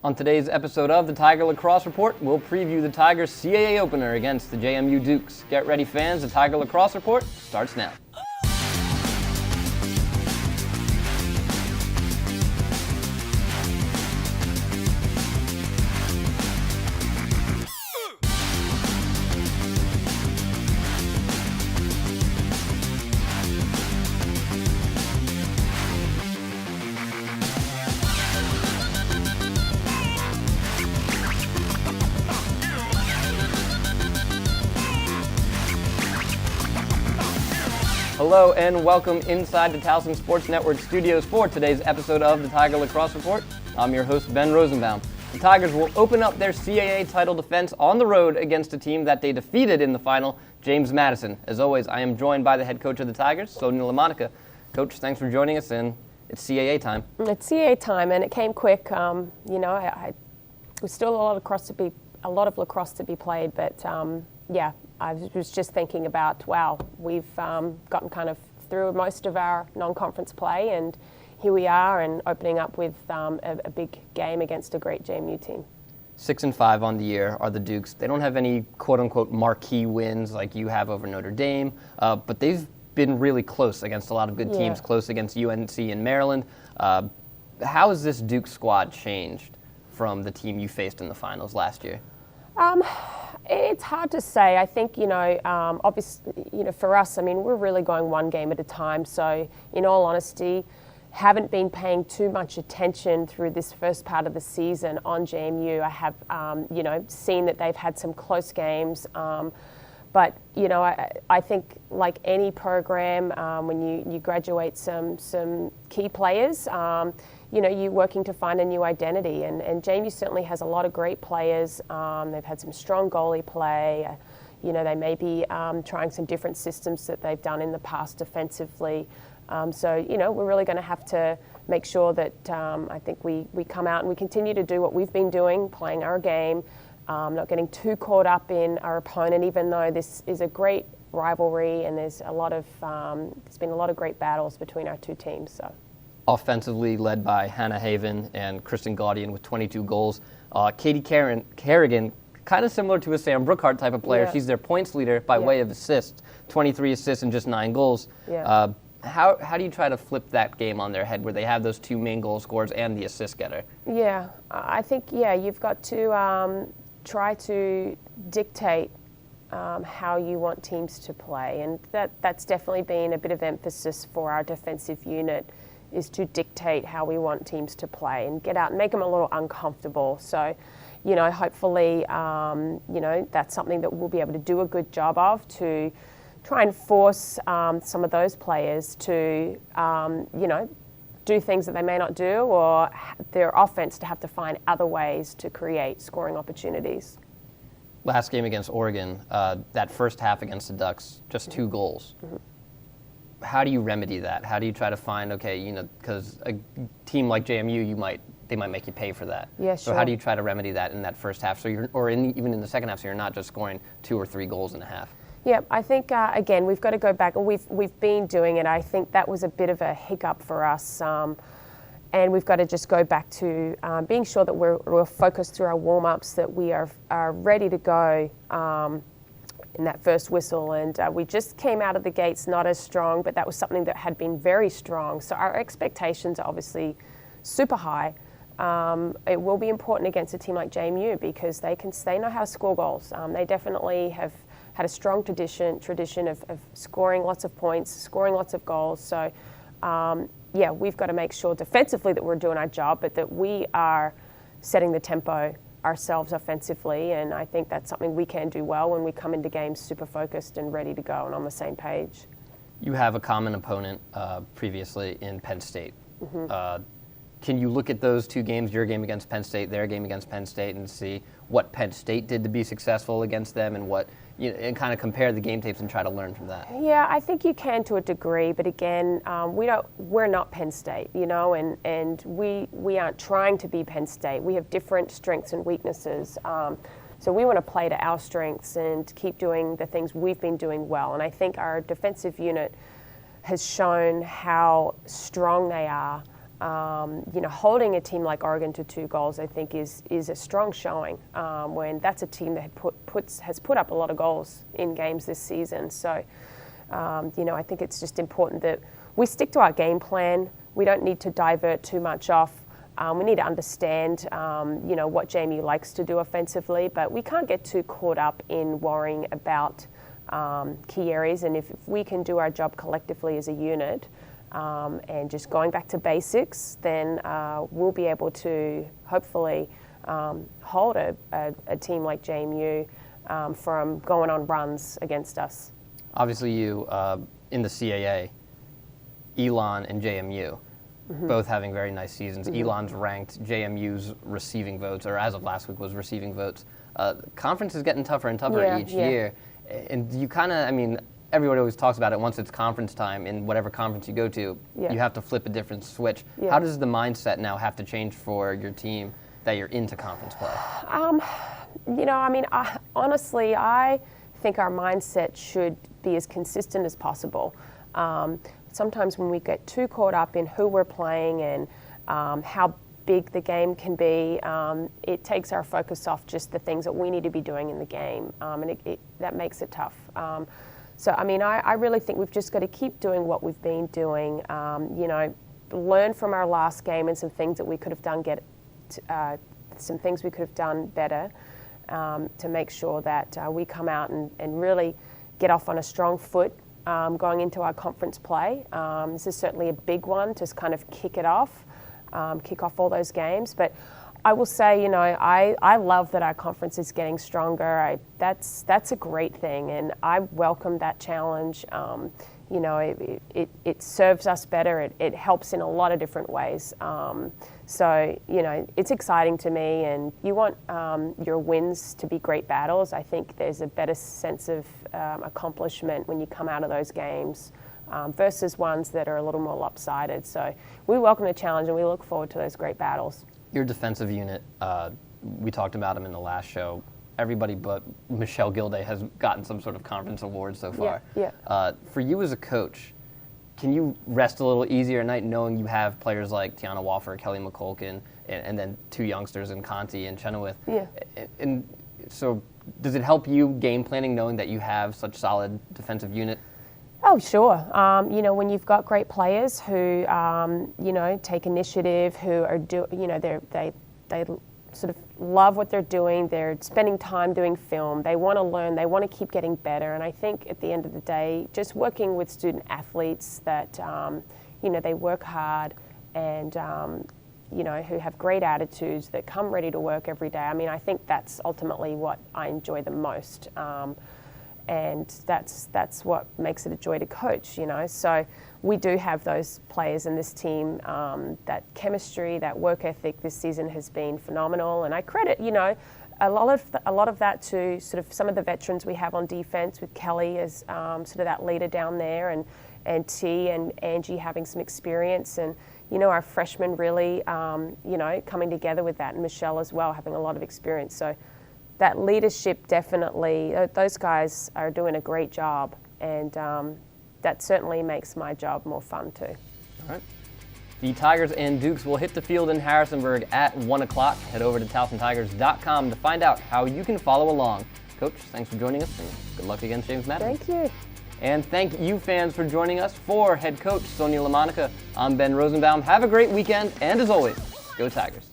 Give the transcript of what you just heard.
On today's episode of the Tiger Lacrosse Report, we'll preview the Tigers' CAA opener against the JMU Dukes. Get ready, fans. The Tiger Lacrosse Report starts now. Hello and welcome inside the Towson Sports Network studios for today's episode of the Tiger Lacrosse Report. I'm your host, Ben Rosenbaum. The Tigers will open up their CAA title defense on the road against a team that they defeated in the final, James Madison. As always, I am joined by the head coach of the Tigers, Sonia LaMonica. Coach, thanks for joining us, and it's CAA time. It's CAA time, and it came quick. There's still a lot of lacrosse to be played, but I was just thinking about, wow, we've gotten kind of through most of our non-conference play, and here we are, and opening up with a big game against a great JMU team. 6-5 on the year are the Dukes. They don't have any quote-unquote marquee wins like you have over Notre Dame, but they've been really close against a lot of good teams, close against UNC and Maryland. How has this Duke squad changed from the team you faced in the finals last year? It's hard to say. I think, obviously, for us, we're really going one game at a time. So, in all honesty, haven't been paying too much attention through this first part of the season on JMU. I have, seen that they've had some close games. But, I think like any program, when you graduate some key players, you're working to find a new identity. And JMU certainly has a lot of great players. They've had some strong goalie play. They may be trying some different systems that they've done in the past defensively. We're really going to have to make sure that I think we come out and we continue to do what we've been doing, playing our game, not getting too caught up in our opponent, even though this is a great rivalry and there's been a lot of great battles between our two teams. So. Offensively led by Hannah Haven and Kristen Gaudian with 22 goals. Katie Kerrigan, kind of similar to a Sam Brookhart type of player. Yeah. She's their points leader by way of assists, 23 assists and just 9 goals. Yeah. How do you try to flip that game on their head where they have those two main goal scorers and the assist getter? Yeah, I think, you've got to try to dictate how you want teams to play. And that's definitely been a bit of emphasis for our defensive unit, is to dictate how we want teams to play and get out and make them a little uncomfortable. So, hopefully, that's something that we'll be able to do a good job of, to try and force some of those players to, do things that they may not do, or their offense to have to find other ways to create scoring opportunities. Last game against Oregon, that first half against the Ducks, just 2 goals. Mm-hmm. How do you remedy that? How do you try to find, because a team like JMU, they might make you pay for that. Yeah, sure. So how do you try to remedy that in that first half? So even in the second half, so you're not just scoring 2 or 3 goals in a half. Yeah, I think again we've got to go back, and we've been doing it. I think that was a bit of a hiccup for us, and we've got to just go back to being sure that we're focused through our warm-ups, that we are ready to go. In that first whistle, and we just came out of the gates not as strong, but that was something that had been very strong. So our expectations are obviously super high. It will be important against a team like JMU because they know how to score goals. They definitely have had a strong tradition of scoring lots of points, scoring lots of goals. So we've got to make sure defensively that we're doing our job, but that we are setting the tempo ourselves offensively, and I think that's something we can do well when we come into games super focused and ready to go and on the same page. You have a common opponent previously in Penn State. Mm-hmm. Can you look at those 2 games, your game against Penn State, their game against Penn State, and see what Penn State did to be successful against them, and and kind of compare the game tapes and try to learn from that? Yeah, I think you can to a degree, but again, we're not Penn State, and we aren't trying to be Penn State. We have different strengths and weaknesses. So we want to play to our strengths and keep doing the things we've been doing well. And I think our defensive unit has shown how strong they are Holding a team like Oregon to 2 goals, I think, is a strong showing when that's a team that has put up a lot of goals in games this season. So, I think it's just important that we stick to our game plan. We don't need to divert too much off. We need to understand, what JMU likes to do offensively, but we can't get too caught up in worrying about key areas. And if we can do our job collectively as a unit and just going back to basics, then we'll be able to hopefully hold a team like JMU from going on runs against us. Obviously, you in the CAA, Elon and JMU. Both having very nice seasons. Elon's ranked, JMU's receiving votes, or as of last week was receiving votes. Conference is getting tougher and tougher each year. And you kind of, everybody always talks about it, once it's conference time in whatever conference you go to, you have to flip a different switch. How does the mindset now have to change for your team that you're into conference play? Honestly, I think our mindset should be as consistent as possible. Sometimes when we get too caught up in who we're playing and how big the game can be, it takes our focus off just the things that we need to be doing in the game, and that makes it tough. I really think we've just got to keep doing what we've been doing, learn from our last game and some things that we could have done better to make sure that we come out and really get off on a strong foot going into our conference play. This is certainly a big one to kind of kick off all those games. But I will say, I love that our conference is getting stronger. That's a great thing, and I welcome that challenge. It serves us better. It helps in a lot of different ways. It's exciting to me, and you want your wins to be great battles. I think there's a better sense of accomplishment when you come out of those games versus ones that are a little more lopsided. So we welcome the challenge, and we look forward to those great battles. Your defensive unit, we talked about him in the last show. Everybody but Michelle Gilday has gotten some sort of conference award so far. For you as a coach, can you rest a little easier at night knowing you have players like Tiana Walfer, Kelly McCulkin, and then 2 youngsters in Conti and Chenoweth? And so does it help you game planning knowing that you have such solid defensive unit? Oh, sure. When you've got great players who, take initiative, who are they sort of love what they're doing. They're spending time doing film. They want to learn. They want to keep getting better. And I think at the end of the day, just working with student athletes that, they work hard and, who have great attitudes, that come ready to work every day. I think that's ultimately what I enjoy the most. And that's what makes it a joy to coach, So we do have those players in this team. That chemistry, that work ethic this season has been phenomenal. And I credit, a lot of that to sort of some of the veterans we have on defense, with Kelly as sort of that leader down there, and T and Angie having some experience, and our freshmen really coming together with that, and Michelle as well having a lot of experience. So that leadership, definitely, those guys are doing a great job, and that certainly makes my job more fun too. All right. The Tigers and Dukes will hit the field in Harrisonburg at 1 o'clock. Head over to TowsonTigers.com to find out how you can follow along. Coach, thanks for joining us, and good luck against James Madison. Thank you. And thank you, fans, for joining us. For head coach Sonia LaMonica, I'm Ben Rosenbaum. Have a great weekend, and as always, go Tigers.